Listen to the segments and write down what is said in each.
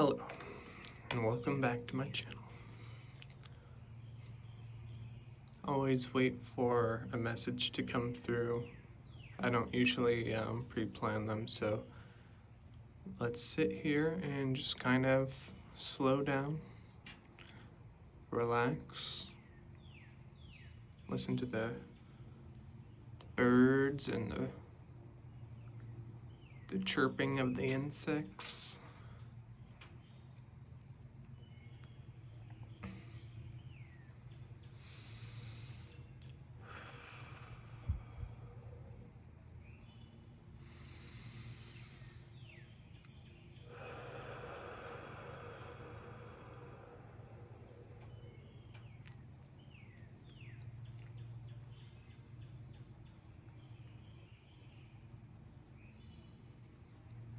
Hello, and welcome back to my channel. Always wait for a message to come through. I don't usually pre-plan them, so let's sit here and just kind of slow down, relax, listen to the birds and the chirping of the insects.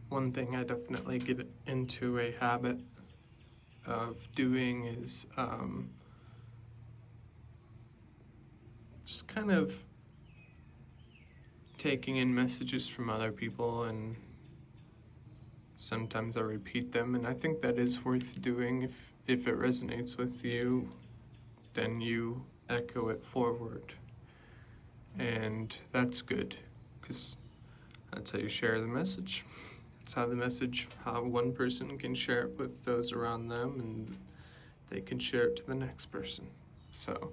One thing I definitely get into a habit of doing is just kind of taking in messages from other people, and sometimes I repeat them, and I think that is worth doing. If it resonates with you, then you echo it forward, and that's good, because that's how you share the message. It's how one person can share it with those around them, and they can share it to the next person. So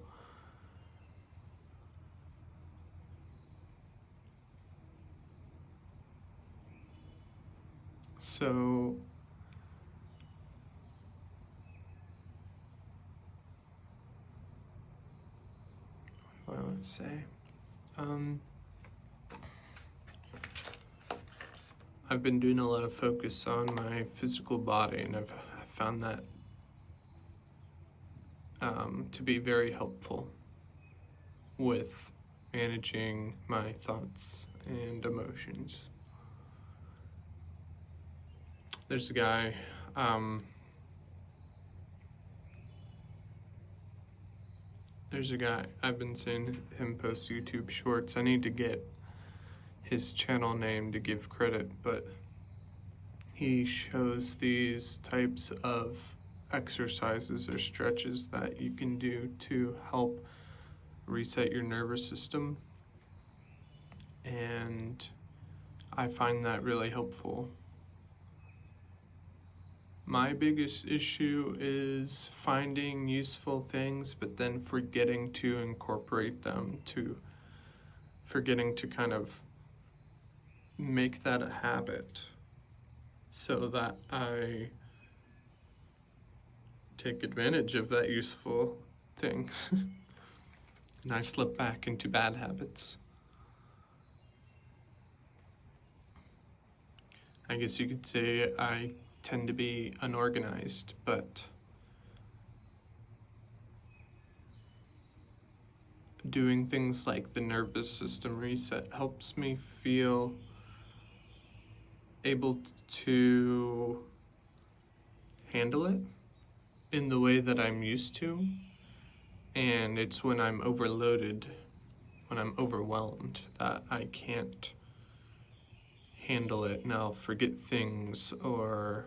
what do I want to say? I've been doing a lot of focus on my physical body, and I've found that to be very helpful with managing my thoughts and emotions. There's a guy, I've been seeing him post YouTube shorts. I need to get his channel name to give credit, but he shows these types of exercises or stretches that you can do to help reset your nervous system, and I find that really helpful. My biggest issue is finding useful things but then forgetting to incorporate them, forgetting to kind of make that a habit so that I take advantage of that useful thing and I slip back into bad habits. I guess you could say I tend to be unorganized, but doing things like the nervous system reset helps me feel able to handle it in the way that I'm used to, and it's when I'm overloaded, when I'm overwhelmed, that I can't handle it, and I'll forget things, or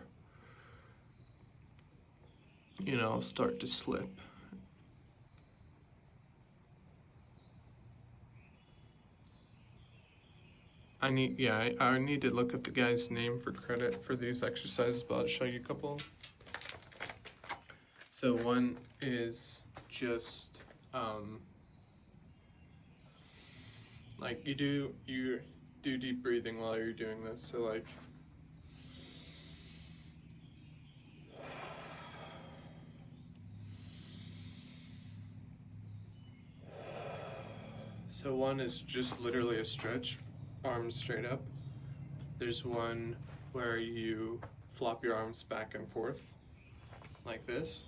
start to slip. I need to look up the guy's name for credit for these exercises, but I'll show you a couple. So one is just like you do deep breathing while you're doing this. So like one is just literally a stretch, arms straight up. There's one where you flop your arms back and forth like this.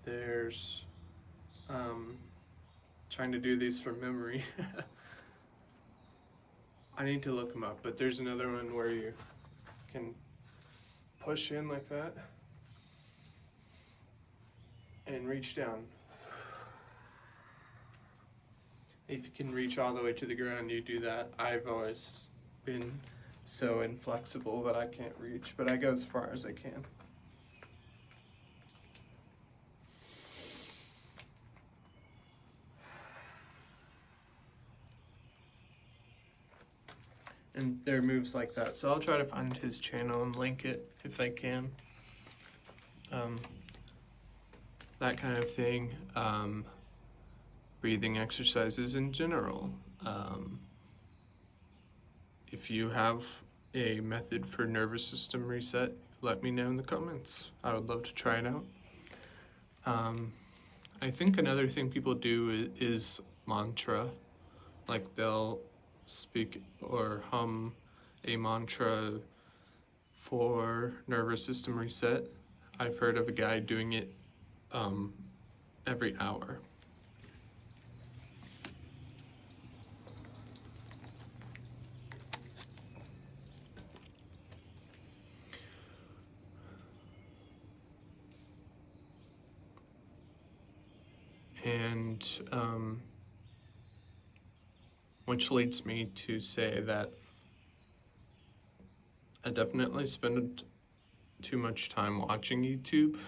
There's trying to do these from memory. I need to look them up, but there's another one where you can push in like that and reach down. If you can reach all the way to the ground, you do that. I've always been so inflexible that I can't reach, but I go as far as I can. And there are moves like that, so I'll try to find his channel and link it if I can. That kind of thing. Breathing exercises in general. If you have a method for nervous system reset, let me know in the comments. I would love to try it out. I think another thing people do is mantra. Like they'll speak or hum a mantra for nervous system reset. I've heard of a guy doing it every hour. And which leads me to say that I definitely spend too much time watching YouTube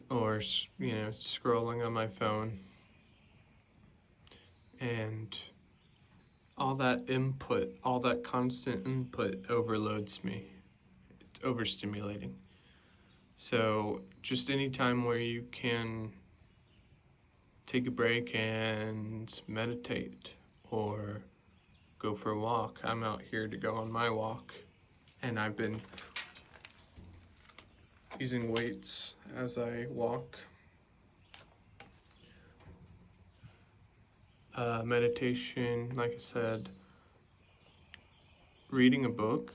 or, scrolling on my phone. And all that input, all that constant input overloads me. It's overstimulating. So just any time where you can take a break and meditate or go for a walk. I'm out here to go on my walk, and I've been using weights as I walk. Meditation, like I said, reading a book,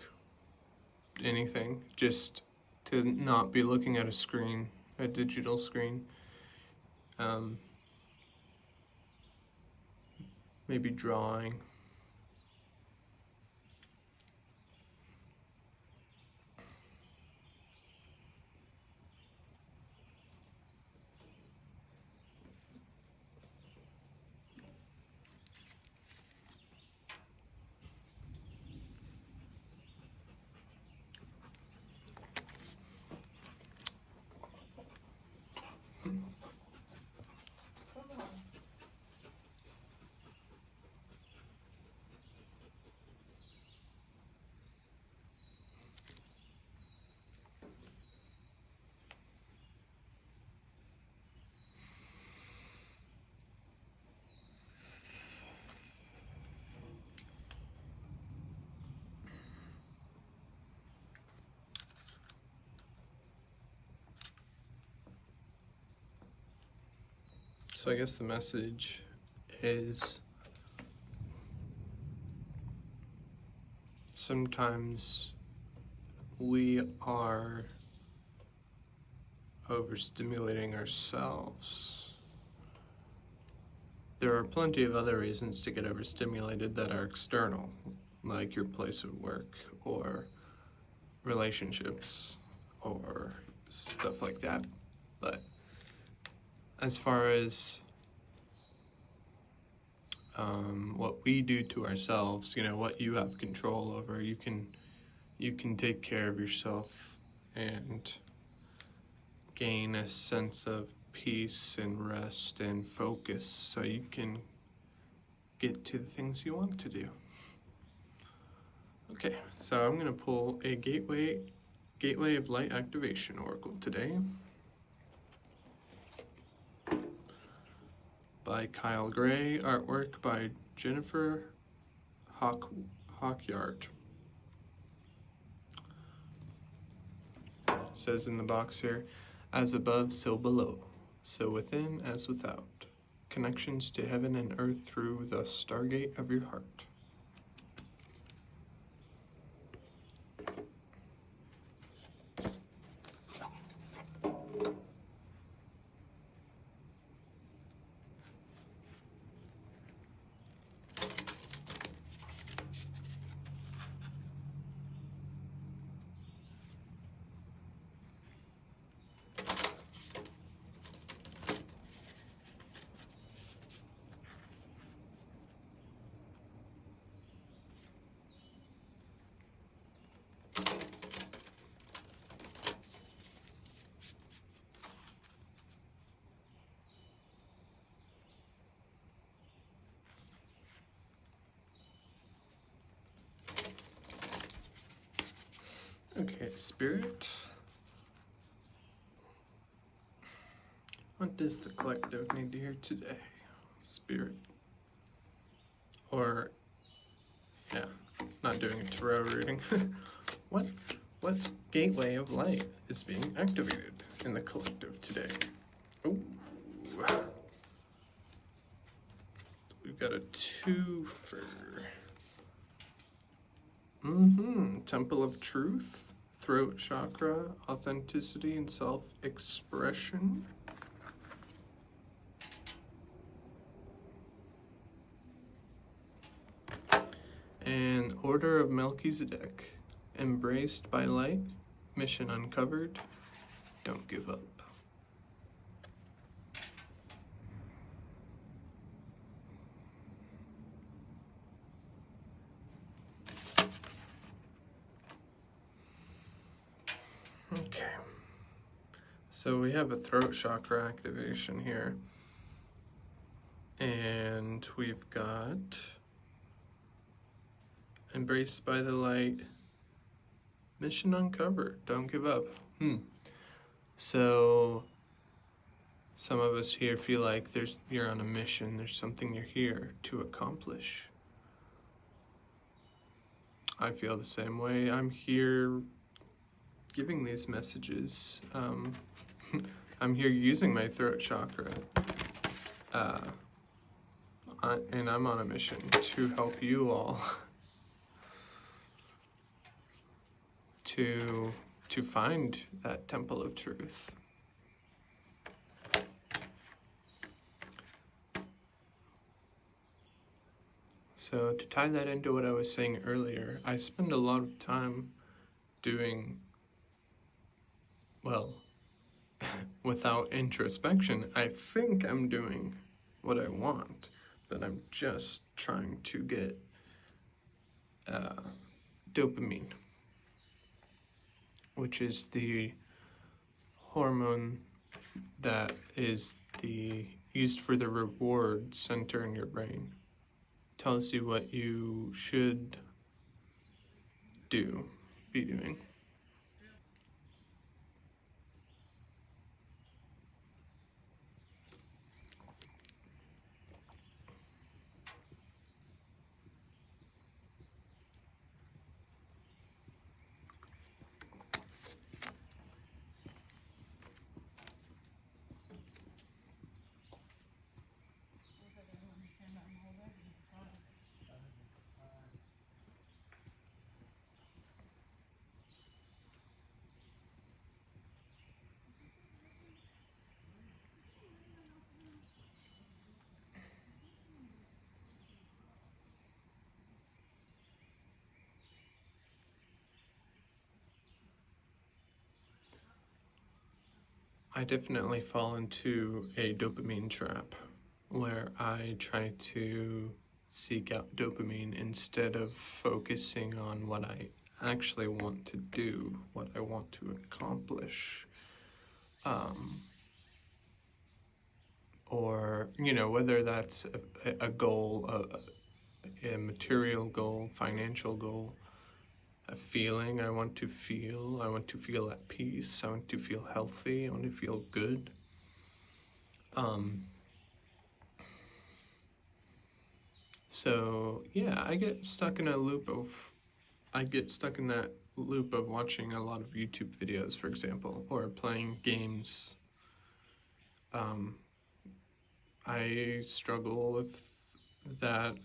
anything, just to not be looking at a screen, a digital screen. Maybe drawing. So I guess the message is sometimes we are overstimulating ourselves. There are plenty of other reasons to get overstimulated that are external, like your place of work or relationships or stuff like that. But as far as what we do to ourselves, what you have control over, you can take care of yourself and gain a sense of peace and rest and focus so you can get to the things you want to do. Okay, so I'm going to pull a Gateway of Light Activation Oracle today by Kyle Gray, artwork by Jennifer Hawkyard. It says in the box here, as above, so below, so within as without, connections to heaven and earth through the stargate of your heart. Okay, Spirit. What does the collective need to hear today? Spirit. Or, yeah, not doing a tarot reading. What gateway of light is being activated in the collective today? Oh, we've got a twofer. Temple of Truth, throat chakra, authenticity and self-expression. And Order of Melchizedek, embraced by light, mission uncovered, don't give up. Okay, so we have a throat chakra activation here, and we've got embraced by the light, mission uncovered, don't give up. So some of us here feel like you're on a mission, there's something you're here to accomplish. I feel the same way. I'm here giving these messages. I'm here using my throat chakra. And I'm on a mission to help you all to find that temple of truth. So to tie that into what I was saying earlier, I spend a lot of time doing, well, without introspection, I think I'm doing what I want, that I'm just trying to get dopamine, which is the hormone that is used for the reward center in your brain. Tells you what you should be doing. I definitely fall into a dopamine trap where I try to seek out dopamine instead of focusing on what I actually want to do, what I want to accomplish. Or, whether that's a goal, a material goal, financial goal, a feeling I want to feel at peace, I want to feel healthy, I want to feel good. So yeah, I get stuck in that loop of watching a lot of YouTube videos, for example, or playing games. I struggle with that.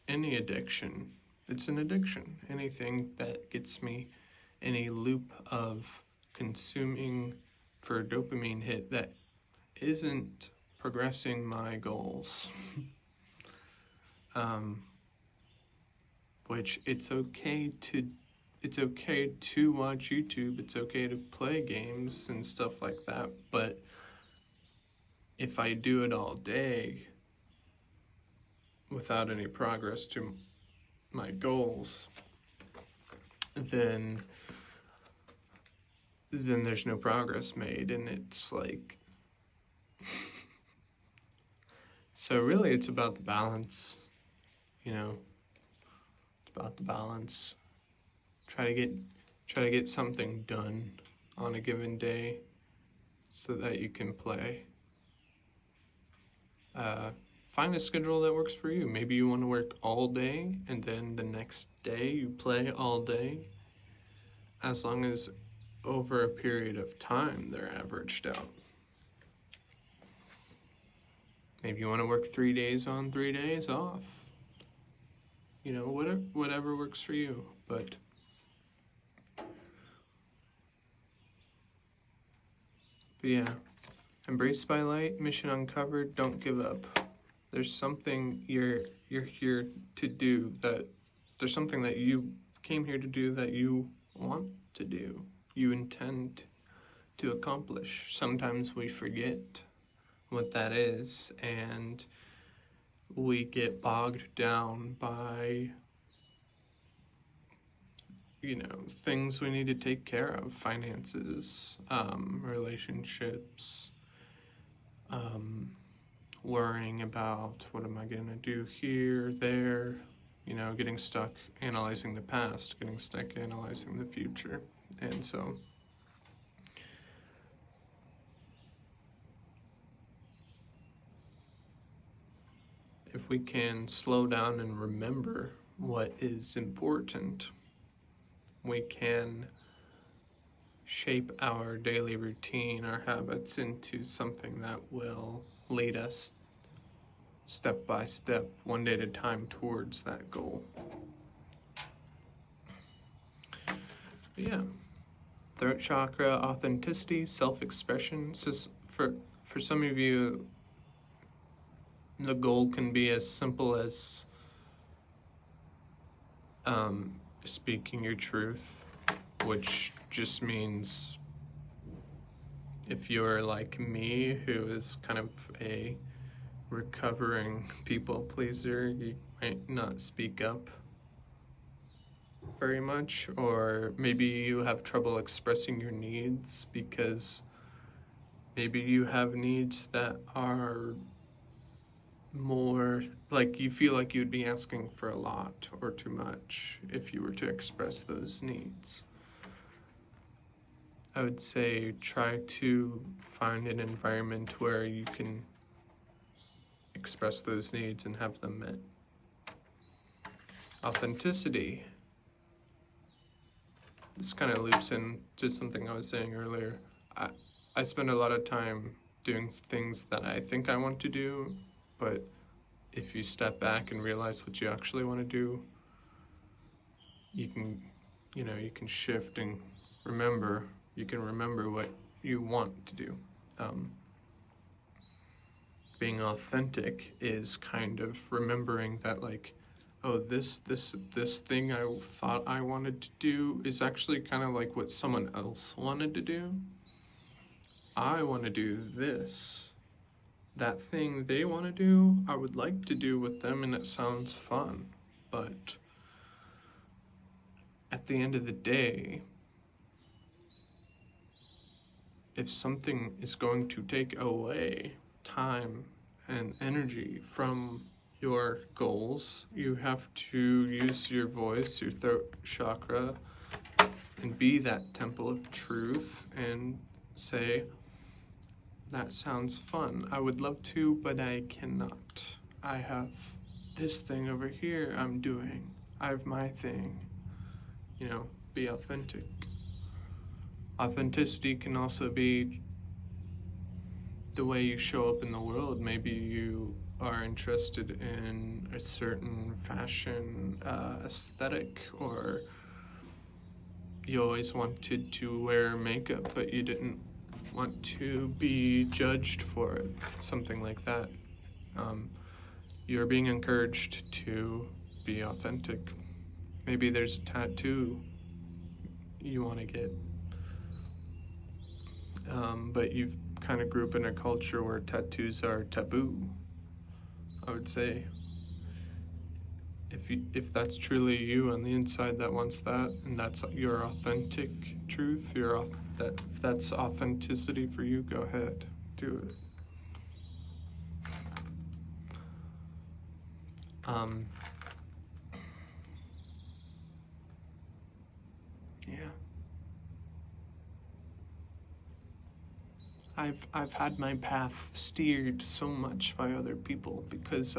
Any addiction, it's an addiction. Anything that gets me in a loop of consuming for a dopamine hit that isn't progressing my goals. Which it's okay to watch YouTube, it's okay to play games and stuff like that, but if I do it all day without any progress to my goals, then there's no progress made, and it's like so really it's about the balance, it's about the balance. Try to get Try to get something done on a given day so that you can play. Find a schedule that works for you. Maybe you want to work all day and then the next day you play all day. As long as over a period of time they're averaged out. Maybe you want to work 3 days on, 3 days off. You know, whatever works for you. But yeah, embraced by light, mission uncovered, don't give up. There's something you're here to do, that there's something that you came here to do that you want to do, you intend to accomplish. Sometimes we forget what that is, and we get bogged down by, things we need to take care of, finances, relationships, worrying about what am I gonna do here, there, getting stuck analyzing the past, getting stuck analyzing the future. And so if we can slow down and remember what is important, we can shape our daily routine, our habits, into something that will lead us step by step, one day at a time, towards that goal. But yeah, throat chakra, authenticity, self-expression. So for some of you, the goal can be as simple as speaking your truth, which just means, if you're like me, who is kind of a recovering people pleaser, you might not speak up very much, or maybe you have trouble expressing your needs because maybe you have needs that are more like, you feel like you'd be asking for a lot or too much if you were to express those needs. I would say try to find an environment where you can express those needs and have them met. Authenticity. This kind of loops into something I was saying earlier. I spend a lot of time doing things that I think I want to do, but if you step back and realize what you actually want to do, you can shift and remember. You can remember what you want to do. Being authentic is kind of remembering that, like, oh, this thing I thought I wanted to do is actually kind of like what someone else wanted to do. I want to do this. That thing they want to do, I would like to do with them, and it sounds fun. But at the end of the day, if something is going to take away time and energy from your goals, you have to use your voice, your throat chakra, and be that temple of truth and say, that sounds fun. I would love to, but I cannot. I have this thing over here I'm doing. I have my thing. Be authentic. Authenticity can also be the way you show up in the world. Maybe you are interested in a certain fashion aesthetic, or you always wanted to wear makeup, but you didn't want to be judged for it, something like that. You're being encouraged to be authentic. Maybe there's a tattoo you want to get, but you've kind of grew up in a culture where tattoos are taboo. I would say, if that's truly you on the inside that wants that, and that's your authentic truth, if that's authenticity for you, go ahead, do it. Yeah, I've had my path steered so much by other people because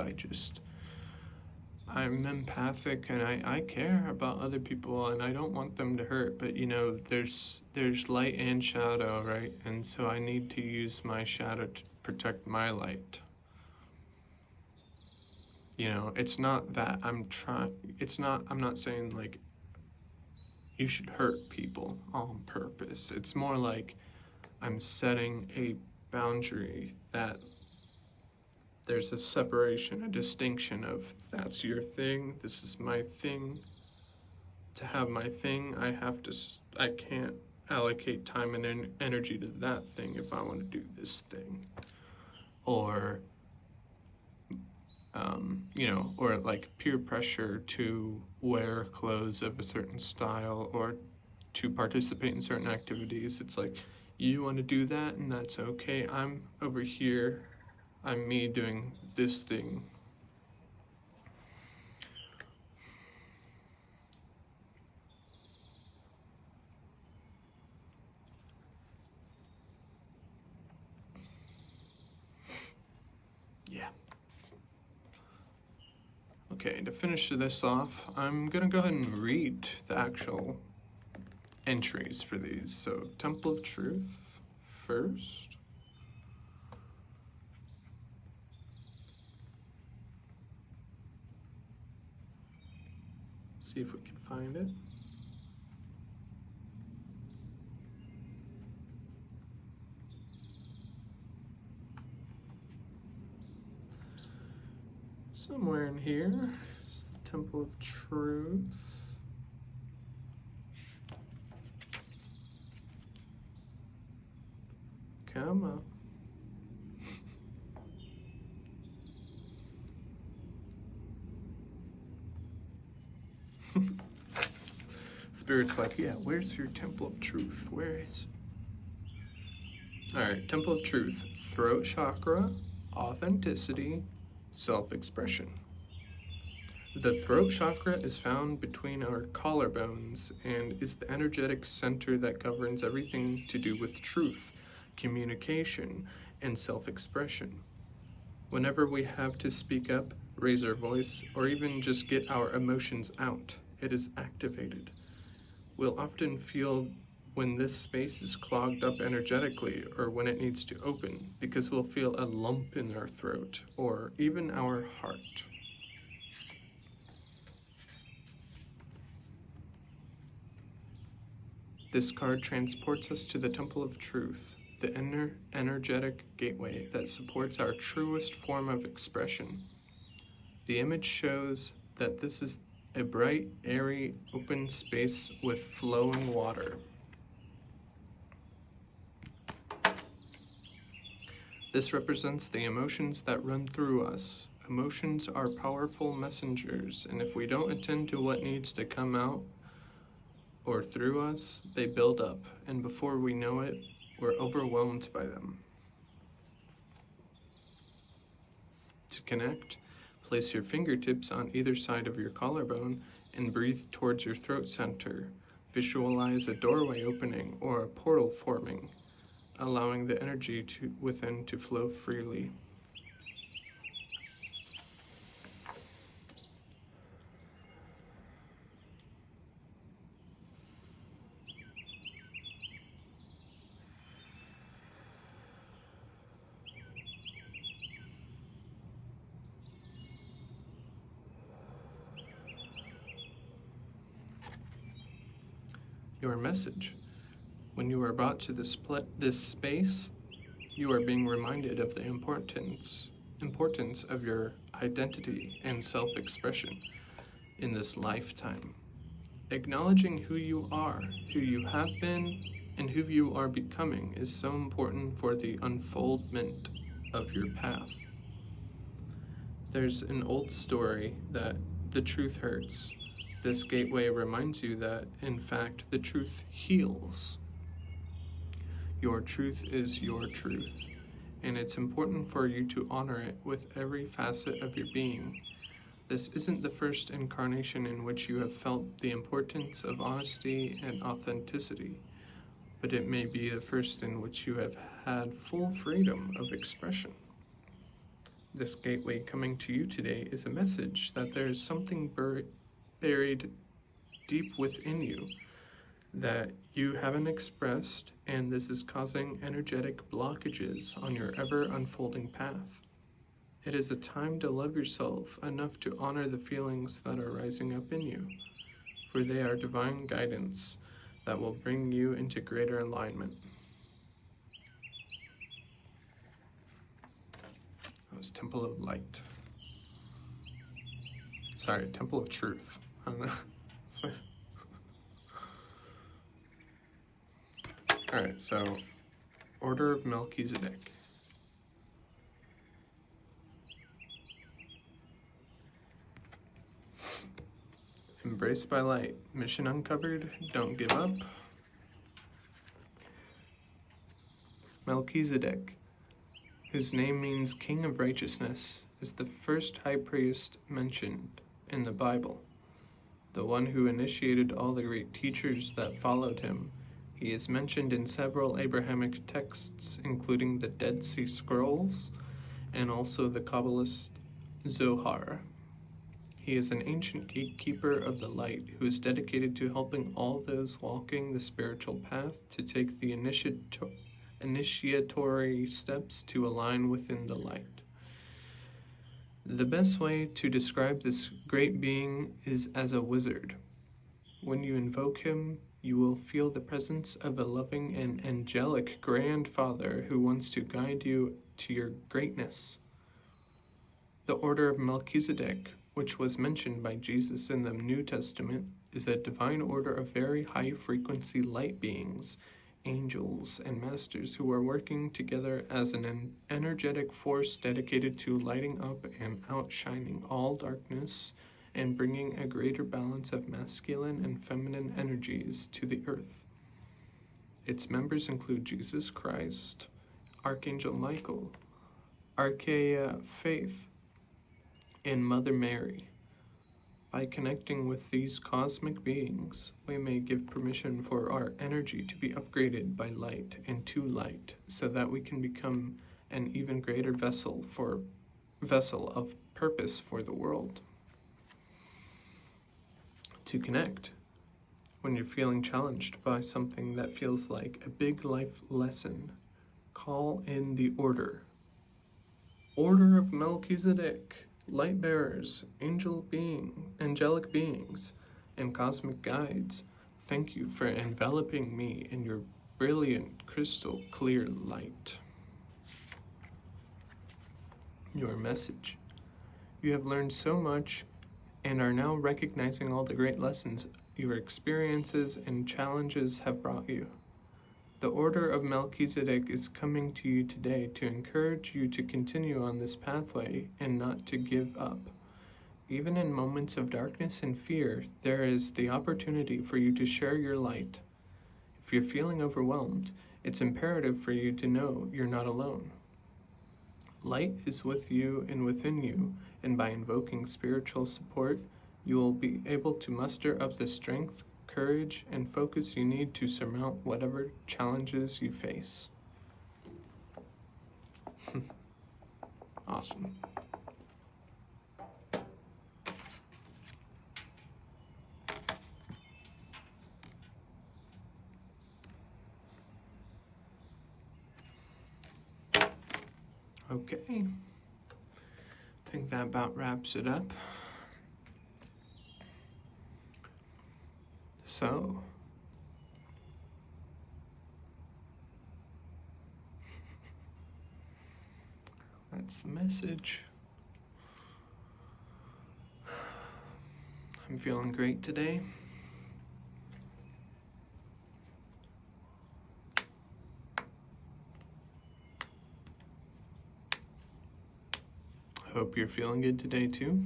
I'm empathic and I care about other people and I don't want them to hurt, but there's light and shadow, right? And so I need to use my shadow to protect my light. It's not that I'm not saying like you should hurt people on purpose. It's more like I'm setting a boundary that there's a separation, a distinction of that's your thing, this is my thing. To have my thing, I can't allocate time and energy to that thing if I want to do this thing. Or, or like peer pressure to wear clothes of a certain style or to participate in certain activities. It's like, you want to do that and that's okay. I'm over here. I'm me doing this thing. Yeah. Okay, to finish this off, I'm gonna go ahead and read the actual entries for these. So, Temple of Truth first. See if we can find it. Somewhere in here is the Temple of Truth. Come on. Spirit's like, yeah, where's your Temple of Truth? Where is it? Alright, Temple of Truth. Throat chakra, authenticity, self-expression. The throat chakra is found between our collarbones and is the energetic center that governs everything to do with truth, communication, and self-expression. Whenever we have to speak up, raise our voice, or even just get our emotions out, it is activated. We'll often feel when this space is clogged up energetically or when it needs to open, because we'll feel a lump in our throat or even our heart. This card transports us to the Temple of Truth, the inner energetic gateway that supports our truest form of expression. The image shows that this is a bright, airy, open space with flowing water. This represents the emotions that run through us. Emotions are powerful messengers, and if we don't attend to what needs to come out or through us, they build up, and before we know it, we're overwhelmed by them. To connect, place your fingertips on either side of your collarbone and breathe towards your throat center. Visualize a doorway opening or a portal forming, allowing the energy within to flow freely. Your message. When you are brought to this space, you are being reminded of the importance of your identity and self-expression in this lifetime. Acknowledging who you are, who you have been, and who you are becoming is so important for the unfoldment of your path. There's an old story that the truth hurts. This gateway reminds you that, in fact, the truth heals. Your truth is your truth, and it's important for you to honor it with every facet of your being. This isn't the first incarnation in which you have felt the importance of honesty and authenticity, but it may be the first in which you have had full freedom of expression. This gateway coming to you today is a message that there is something buried deep within you that you haven't expressed, and this is causing energetic blockages on your ever unfolding path. It is a time to love yourself enough to honor the feelings that are rising up in you, for they are divine guidance that will bring you into greater alignment. That was Temple of Light. Sorry, Temple of Truth. I don't know. Alright, so Order of Melchizedek. Embraced by light. Mission uncovered. Don't give up. Melchizedek, whose name means King of Righteousness, is the first high priest mentioned in the Bible, the one who initiated all the great teachers that followed him. He is mentioned in several Abrahamic texts, including the Dead Sea Scrolls and also the Kabbalist Zohar. He is an ancient gatekeeper of the light who is dedicated to helping all those walking the spiritual path to take the initiatory steps to align within the light. The best way to describe this great being is as a wizard. When you invoke him, you will feel the presence of a loving and angelic grandfather who wants to guide you to your greatness. The Order of Melchizedek, which was mentioned by Jesus in the New Testament, is a divine order of very high-frequency light beings, angels, and masters who are working together as an energetic force dedicated to lighting up and outshining all darkness and bringing a greater balance of masculine and feminine energies to the earth. Its members include Jesus Christ, Archangel Michael, Archaea Faith, and Mother Mary. By connecting with these cosmic beings, we may give permission for our energy to be upgraded by light and to light, so that we can become an even greater vessel of purpose for the world. To connect, when you're feeling challenged by something that feels like a big life lesson, call in the Order. Order of Melchizedek. Light bearers, angelic beings, and cosmic guides, thank you for enveloping me in your brilliant, crystal clear light. Your message. You have learned so much and are now recognizing all the great lessons your experiences and challenges have brought you. The Order of Melchizedek is coming to you today to encourage you to continue on this pathway and not to give up. Even in moments of darkness and fear, there is the opportunity for you to share your light. If you're feeling overwhelmed, it's imperative for you to know you're not alone. Light is with you and within you, and by invoking spiritual support, you will be able to muster up the strength, courage, and focus you need to surmount whatever challenges you face. Awesome. Okay. I think that about wraps it up. So, that's the message. I'm feeling great today. Hope you're feeling good today too.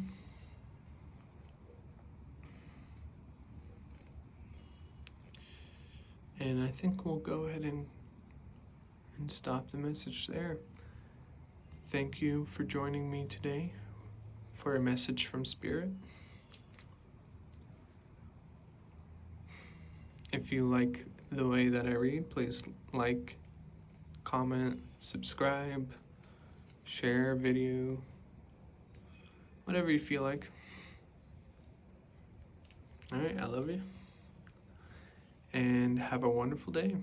And I think we'll go ahead and stop the message there. Thank you for joining me today for a message from Spirit. If you like the way that I read, please like, comment, subscribe, share video, whatever you feel like. Alright, I love you. And have a wonderful day.